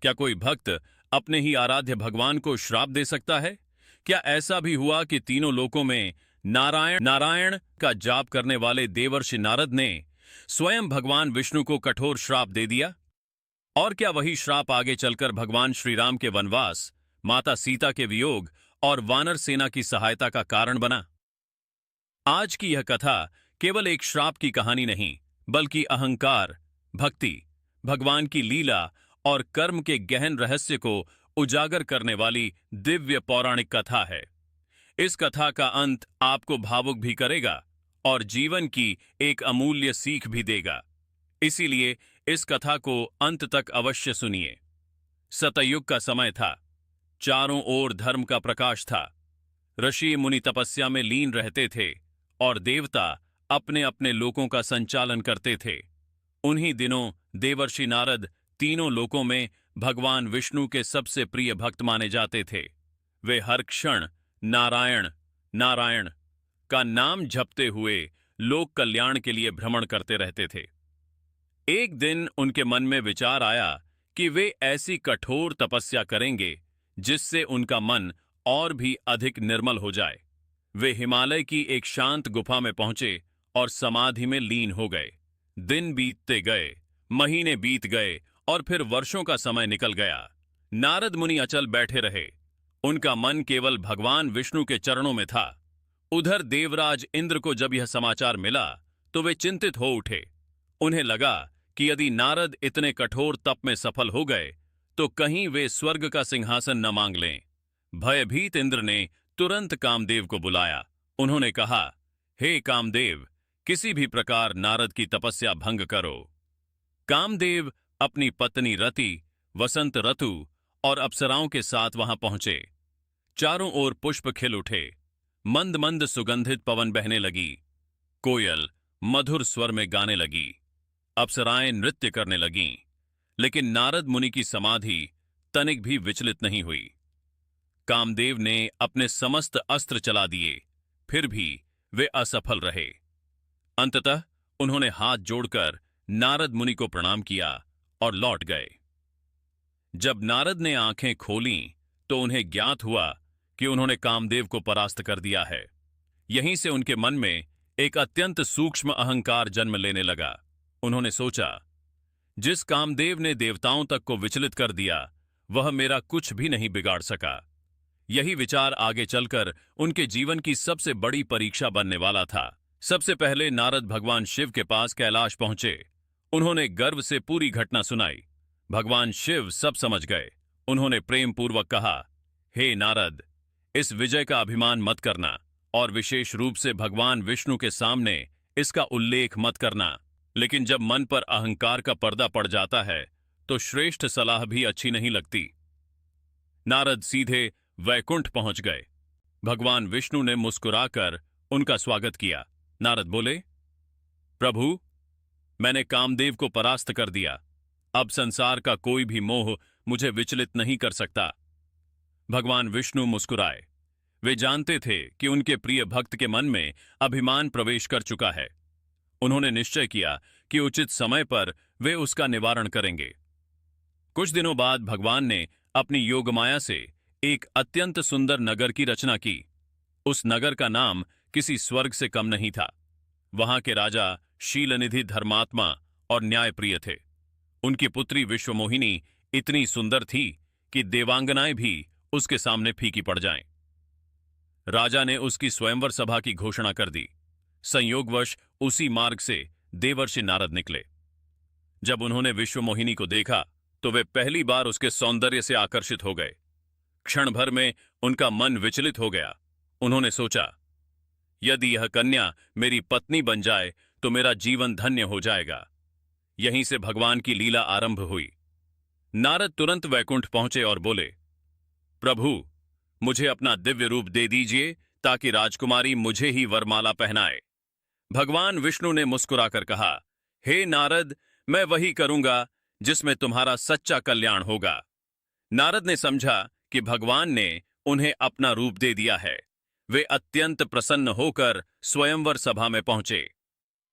क्या कोई भक्त अपने ही आराध्य भगवान को श्राप दे सकता है? क्या ऐसा भी हुआ कि तीनों लोकों में नारायण नारायण का जाप करने वाले देवर्षि नारद ने स्वयं भगवान विष्णु को कठोर श्राप दे दिया? और क्या वही श्राप आगे चलकर भगवान श्री राम के वनवास, माता सीता के वियोग और वानर सेना की सहायता का कारण बना? आज की यह कथा केवल एक श्राप की कहानी नहीं, बल्कि अहंकार, भक्ति, भगवान की लीला और कर्म के गहन रहस्य को उजागर करने वाली दिव्य पौराणिक कथा है। इस कथा का अंत आपको भावुक भी करेगा और जीवन की एक अमूल्य सीख भी देगा। इसीलिए इस कथा को अंत तक अवश्य सुनिए। सतयुग का समय था। चारों ओर धर्म का प्रकाश था। ऋषि मुनि तपस्या में लीन रहते थे और देवता अपने अपने लोकों का संचालन करते थे। उन्हीं दिनों देवर्षि नारद तीनों लोकों में भगवान विष्णु के सबसे प्रिय भक्त माने जाते थे। वे हर क्षण नारायण नारायण का नाम जपते हुए लोक कल्याण के लिए भ्रमण करते रहते थे। एक दिन उनके मन में विचार आया कि वे ऐसी कठोर तपस्या करेंगे जिससे उनका मन और भी अधिक निर्मल हो जाए। वे हिमालय की एक शांत गुफा में पहुंचे और समाधि में लीन हो गए। दिन बीतते गए, महीने बीत गए और फिर वर्षों का समय निकल गया। नारद मुनि अचल बैठे रहे। उनका मन केवल भगवान विष्णु के चरणों में था। उधर देवराज इंद्र को जब यह समाचार मिला तो वे चिंतित हो उठे। उन्हें लगा कि यदि नारद इतने कठोर तप में सफल हो गए तो कहीं वे स्वर्ग का सिंहासन न मांग लें। भयभीत इंद्र ने तुरंत कामदेव को बुलाया। उन्होंने कहा, हे कामदेव, किसी भी प्रकार नारद की तपस्या भंग करो। कामदेव अपनी पत्नी रति, वसंत ऋतु और अप्सराओं के साथ वहां पहुंचे। चारों ओर पुष्प खिल उठे। मंद मंद सुगंधित पवन बहने लगी। कोयल मधुर स्वर में गाने लगी। अप्सराएं नृत्य करने लगीं। लेकिन नारद मुनि की समाधि तनिक भी विचलित नहीं हुई। कामदेव ने अपने समस्त अस्त्र चला दिए, फिर भी वे असफल रहे। अंततः उन्होंने हाथ जोड़कर नारद मुनि को प्रणाम किया और लौट गए। जब नारद ने आंखें खोलीं तो उन्हें ज्ञात हुआ कि उन्होंने कामदेव को परास्त कर दिया है। यहीं से उनके मन में एक अत्यंत सूक्ष्म अहंकार जन्म लेने लगा। उन्होंने सोचा, जिस कामदेव ने देवताओं तक को विचलित कर दिया वह मेरा कुछ भी नहीं बिगाड़ सका। यही विचार आगे चलकर उनके जीवन की सबसे बड़ी परीक्षा बनने वाला था। सबसे पहले नारद भगवान शिव के पास कैलाश पहुंचे। उन्होंने गर्व से पूरी घटना सुनाई। भगवान शिव सब समझ गए। उन्होंने प्रेम पूर्वक कहा, हे नारद, इस विजय का अभिमान मत करना और विशेष रूप से भगवान विष्णु के सामने इसका उल्लेख मत करना। लेकिन जब मन पर अहंकार का पर्दा पड़ जाता है तो श्रेष्ठ सलाह भी अच्छी नहीं लगती। नारद सीधे वैकुंठ पहुंच गए। भगवान विष्णु ने मुस्कुराकर उनका स्वागत किया। नारद बोले, प्रभु, मैंने कामदेव को परास्त कर दिया। अब संसार का कोई भी मोह मुझे विचलित नहीं कर सकता। भगवान विष्णु मुस्कुराए। वे जानते थे कि उनके प्रिय भक्त के मन में अभिमान प्रवेश कर चुका है। उन्होंने निश्चय किया कि उचित समय पर वे उसका निवारण करेंगे। कुछ दिनों बाद भगवान ने अपनी योगमाया से एक अत्यंत सुंदर नगर की रचना की। उस नगर का नाम किसी स्वर्ग से कम नहीं था। वहां के राजा शीलनिधि धर्मात्मा और न्यायप्रिय थे। उनकी पुत्री विश्वमोहिनी इतनी सुंदर थी कि देवांगनाएं भी उसके सामने फीकी पड़ जाएं। राजा ने उसकी स्वयंवर सभा की घोषणा कर दी। संयोगवश उसी मार्ग से देवर्षि नारद निकले। जब उन्होंने विश्वमोहिनी को देखा तो वे पहली बार उसके सौंदर्य से आकर्षित हो गए। क्षण भर में उनका मन विचलित हो गया। उन्होंने सोचा, यदि यह कन्या मेरी पत्नी बन जाए तो मेरा जीवन धन्य हो जाएगा। यहीं से भगवान की लीला आरंभ हुई। नारद तुरंत वैकुंठ पहुंचे और बोले, प्रभु, मुझे अपना दिव्य रूप दे दीजिए ताकि राजकुमारी मुझे ही वरमाला पहनाए। भगवान विष्णु ने मुस्कुराकर कहा, हे नारद, मैं वही करूंगा जिसमें तुम्हारा सच्चा कल्याण होगा। नारद ने समझा कि भगवान ने उन्हें अपना रूप दे दिया है। वे अत्यंत प्रसन्न होकर स्वयंवर सभा में पहुंचे।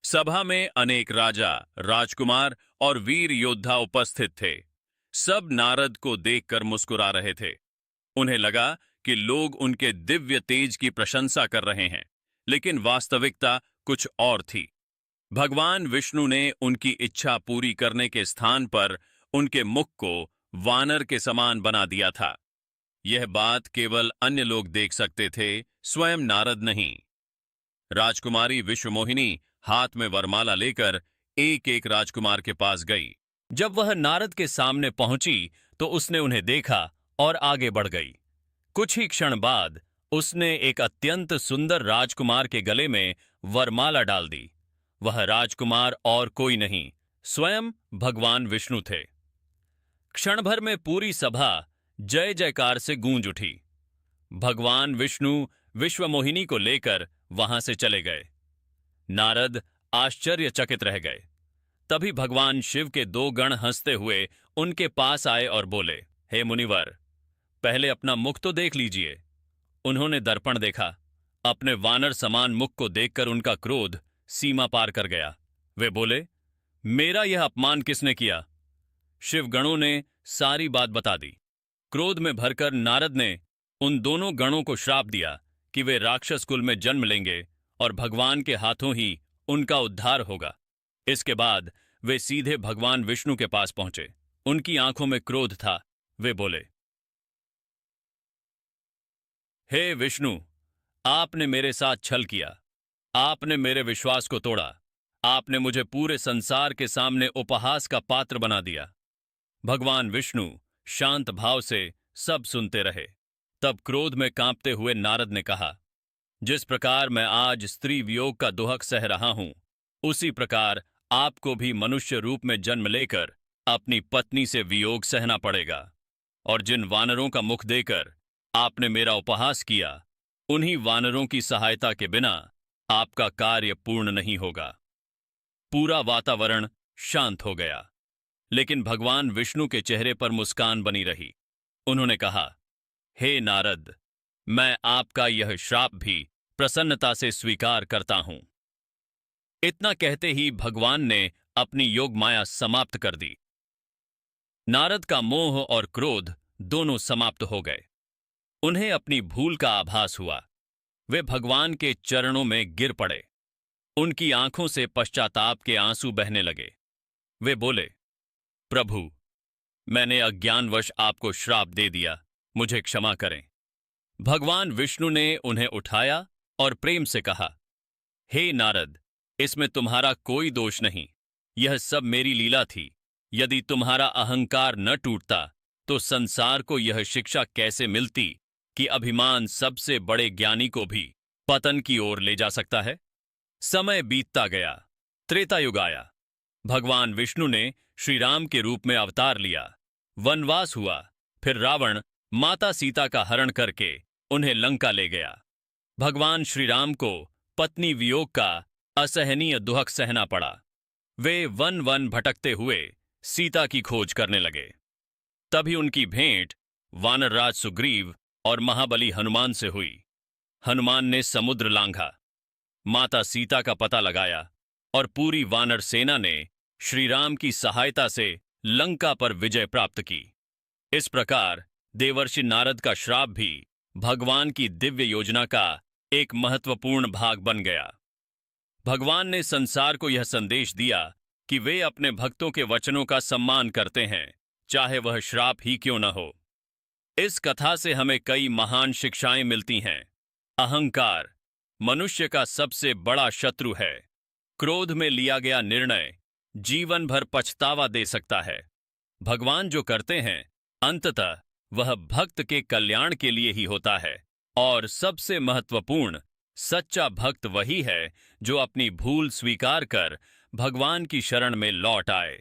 सभा में अनेक राजा, राजकुमार और वीर योद्धा उपस्थित थे। सब नारद को देखकर मुस्कुरा रहे थे। उन्हें लगा कि लोग उनके दिव्य तेज की प्रशंसा कर रहे हैं, लेकिन वास्तविकता कुछ और थी। भगवान विष्णु ने उनकी इच्छा पूरी करने के स्थान पर उनके मुख को वानर के समान बना दिया था। यह बात केवल अन्य लोग देख सकते थे, स्वयं नारद नहीं। राजकुमारी विश्वमोहिनी हाथ में वरमाला लेकर एक एक राजकुमार के पास गई। जब वह नारद के सामने पहुंची तो उसने उन्हें देखा और आगे बढ़ गई। कुछ ही क्षण बाद उसने एक अत्यंत सुंदर राजकुमार के गले में वरमाला डाल दी। वह राजकुमार और कोई नहीं, स्वयं भगवान विष्णु थे। क्षण भर में पूरी सभा जय जयकार से गूंज उठी। भगवान विष्णु विश्वमोहिनी को लेकर वहां से चले गए। नारद आश्चर्यचकित रह गए। तभी भगवान शिव के दो गण हंसते हुए उनके पास आए और बोले, हे मुनिवर, पहले अपना मुख तो देख लीजिए। उन्होंने दर्पण देखा। अपने वानर समान मुख को देखकर उनका क्रोध सीमा पार कर गया। वे बोले, मेरा यह अपमान किसने किया? शिवगणों ने सारी बात बता दी। क्रोध में भरकर नारद ने उन दोनों गणों को श्राप दिया कि वे राक्षस कुल में जन्म लेंगे और भगवान के हाथों ही उनका उद्धार होगा। इसके बाद वे सीधे भगवान विष्णु के पास पहुंचे। उनकी आंखों में क्रोध था। वे बोले, हे विष्णु, आपने मेरे साथ छल किया। आपने मेरे विश्वास को तोड़ा। आपने मुझे पूरे संसार के सामने उपहास का पात्र बना दिया। भगवान विष्णु शांत भाव से सब सुनते रहे। तब क्रोध में कांपते हुए नारद ने कहा, जिस प्रकार मैं आज स्त्री वियोग का दुहक सह रहा हूं, उसी प्रकार आपको भी मनुष्य रूप में जन्म लेकर अपनी पत्नी से वियोग सहना पड़ेगा। और जिन वानरों का मुख देकर आपने मेरा उपहास किया, उन्हीं वानरों की सहायता के बिना आपका कार्य पूर्ण नहीं होगा। पूरा वातावरण शांत हो गया, लेकिन भगवान विष्णु के चेहरे पर मुस्कान बनी रही। उन्होंने कहा, हे नारद, मैं आपका यह श्राप भी प्रसन्नता से स्वीकार करता हूं। इतना कहते ही भगवान ने अपनी योग माया समाप्त कर दी। नारद का मोह और क्रोध दोनों समाप्त हो गए। उन्हें अपनी भूल का आभास हुआ। वे भगवान के चरणों में गिर पड़े। उनकी आंखों से पश्चाताप के आंसू बहने लगे। वे बोले, प्रभु, मैंने अज्ञानवश आपको श्राप दे दिया, मुझे क्षमा करें। भगवान विष्णु ने उन्हें उठाया और प्रेम से कहा, हे नारद, इसमें तुम्हारा कोई दोष नहीं। यह सब मेरी लीला थी। यदि तुम्हारा अहंकार न टूटता तो संसार को यह शिक्षा कैसे मिलती कि अभिमान सबसे बड़े ज्ञानी को भी पतन की ओर ले जा सकता है। समय बीतता गया। त्रेता युग आया। भगवान विष्णु ने श्री राम के रूप में अवतार लिया। वनवास हुआ। फिर रावण माता सीता का हरण करके उन्हें लंका ले गया। भगवान श्री राम को पत्नी वियोग का असहनीय दुहक सहना पड़ा। वे वन वन भटकते हुए सीता की खोज करने लगे। तभी उनकी भेंट वानरराज सुग्रीव और महाबली हनुमान से हुई। हनुमान ने समुद्र लांघा, माता सीता का पता लगाया और पूरी वानर सेना ने श्री राम की सहायता से लंका पर विजय प्राप्त की। इस प्रकार देवर्षि नारद का श्राप भी भगवान की दिव्य योजना का एक महत्वपूर्ण भाग बन गया। भगवान ने संसार को यह संदेश दिया कि वे अपने भक्तों के वचनों का सम्मान करते हैं, चाहे वह श्राप ही क्यों न हो। इस कथा से हमें कई महान शिक्षाएं मिलती हैं। अहंकार मनुष्य का सबसे बड़ा शत्रु है। क्रोध में लिया गया निर्णय जीवन भर पछतावा दे सकता है। भगवान जो करते हैं, अंततः वह भक्त के कल्याण के लिए ही होता है। और सबसे महत्वपूर्ण, सच्चा भक्त वही है जो अपनी भूल स्वीकार कर भगवान की शरण में लौट आए।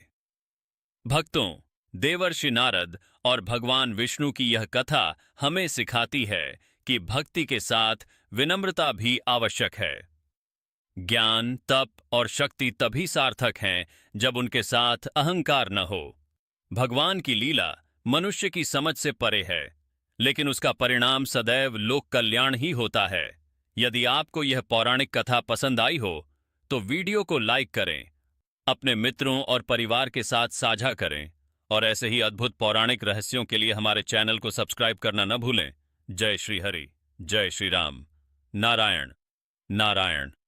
भक्तों, देवर्षि नारद और भगवान विष्णु की यह कथा हमें सिखाती है कि भक्ति के साथ विनम्रता भी आवश्यक है। ज्ञान, तप और शक्ति तभी सार्थक हैं जब उनके साथ अहंकार न हो। भगवान की लीला मनुष्य की समझ से परे है, लेकिन उसका परिणाम सदैव लोक कल्याण ही होता है। यदि आपको यह पौराणिक कथा पसंद आई हो तो वीडियो को लाइक करें, अपने मित्रों और परिवार के साथ साझा करें और ऐसे ही अद्भुत पौराणिक रहस्यों के लिए हमारे चैनल को सब्सक्राइब करना न भूलें। जय श्री हरि, जय श्री राम। नारायण नारायण।